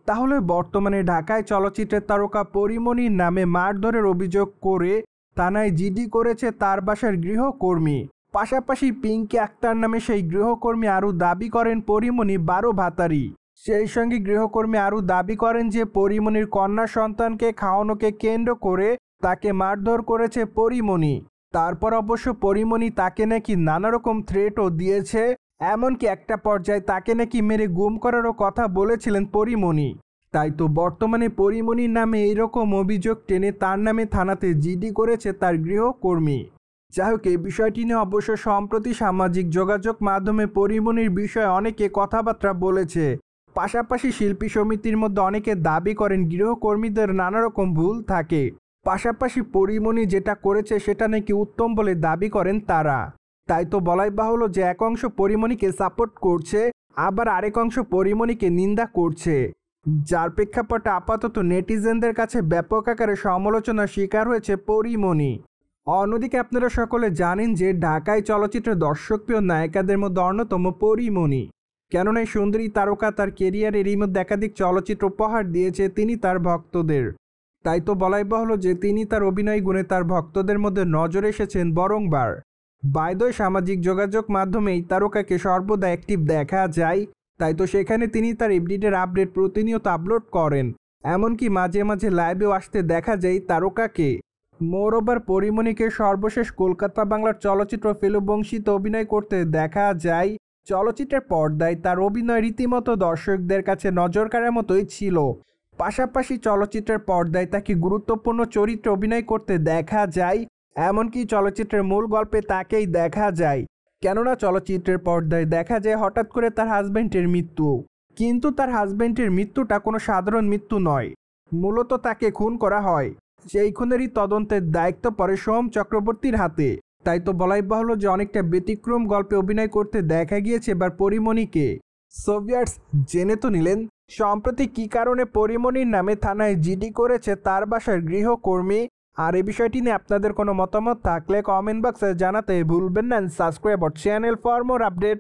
তাহলে বর্তমানে ঢাকায় চলচ্চিত্রের তারকা পরীমনির নামে মারধরের অভিযোগ করে থানায় জিডি করেছে তার বাসার গৃহকর্মী। পাশাপাশি পিঙ্কি আক্তার নামে সেই গৃহকর্মী আরও দাবি করেন পরীমনি 12 ভাতারি। সেই সঙ্গে গৃহকর্মী আরও দাবি করেন যে পরীমনির কন্যা সন্তানকে খাওয়ানোকে কেন্দ্র করে তাকে মারধর করেছে পরীমনি। তারপর অবশ্য পরীমনি তাকে নাকি নানা রকম থ্রেটও দিয়েছে, এমনকি একটা পর্যায়ে তাকে নাকি মেরে গুম করারও কথা বলেছিলেন পরীমনি। তাই তো বর্তমানে পরীমনির নামে এইরকম অভিযোগ টেনে তার নামে থানাতে জিডি করেছে তার গৃহকর্মী। যাই হোক, এই বিষয়টি নিয়ে অবশ্য সম্প্রতি সামাজিক যোগাযোগ মাধ্যমে পরীমনির বিষয়ে অনেকে কথাবার্তা বলেছে। পাশাপাশি শিল্পী সমিতির মধ্যে অনেকে দাবি করেন গৃহকর্মীদের নানা রকম ভুল থাকে। পাশাপাশি পরীমনি যেটা করেছে সেটা নাকি উত্তম বলে দাবি করেন তারা। তাই তো বলাই বাহুল্য যে এক অংশ পরীমনিকে সাপোর্ট করছে, আবার আরেক অংশ পরীমনিকে নিন্দা করছে, যার প্রেক্ষাপটে আপাতত নেটিজেনদের কাছে ব্যাপক আকারে সমালোচনার শিকার হয়েছে পরীমনি। অন্যদিকে আপনারা সকলে জানেন যে ঢাকায় চলচ্চিত্রের দর্শকপ্রিয় নায়িকাদের মধ্যে অন্যতম পরীমনি। কেননা এই সুন্দরী তারকা তার কেরিয়ারের এই মধ্যে একাধিক চলচ্চিত্র উপহার দিয়েছে তিনি তার ভক্তদের। তাই তো বলাই বাহুল্য যে তিনি তার অভিনয় গুণে তার ভক্তদের মধ্যে নজরে এসেছেন বারংবার। বাই-দ্য-ওয়ে, সামাজিক যোগাযোগ মাধ্যমে এই তারকাকে সর্বদা অ্যাক্টিভ দেখা যায়। তাই তো সেখানে তিনি তার এভরিডের আপডেট প্রতিনিয়ত আপলোড করেন, এমনকি মাঝে মাঝে লাইভেও আসতে দেখা যায় তারকাকে। মোরওভার পরীমনিকে সর্বশেষ কলকাতা বাংলার চলচ্চিত্র ফেলুবংশীতে অভিনয় করতে দেখা যায়। চলচ্চিত্রের পর্দায় তার অভিনয় রীতিমতো দর্শকদের কাছে নজর কাড়ার মতোই ছিল। পাশাপাশি চলচ্চিত্রের পর্দায় তাকে গুরুত্বপূর্ণ চরিত্রে অভিনয় করতে দেখা যায়, এমনকি চলচ্চিত্রের মূল গল্পে তাকেই দেখা যায়। কেননা চলচ্চিত্রের পর্দায় দেখা যায় হঠাৎ করে তার হাজব্যান্ডের মৃত্যু, কিন্তু তার হাজব্যান্ডের মৃত্যুটা কোনো সাধারণ মৃত্যু নয়, মূলত তাকে খুন করা হয়। সেই খুনেরই তদন্তের দায়িত্ব পড়ে সোম চক্রবর্তীর হাতে। তাই তো বলাই বাহুল্য যে অনেকটা ব্যতিক্রম গল্পে অভিনয় করতে দেখা গিয়েছে এবার পরীমনিকে। সো ভিউয়ার্স, জেনে তো নিলেন সম্প্রতি কী কারণে পরীমনির নামে থানায় জিডি করেছে তার বাসার গৃহকর্মী। আর এই বিষয়টি নিয়ে আপনাদের কোনো মতামত থাকলে কমেন্ট বক্সে জানাতে ভুলবেন না। Subscribe our channel for more update.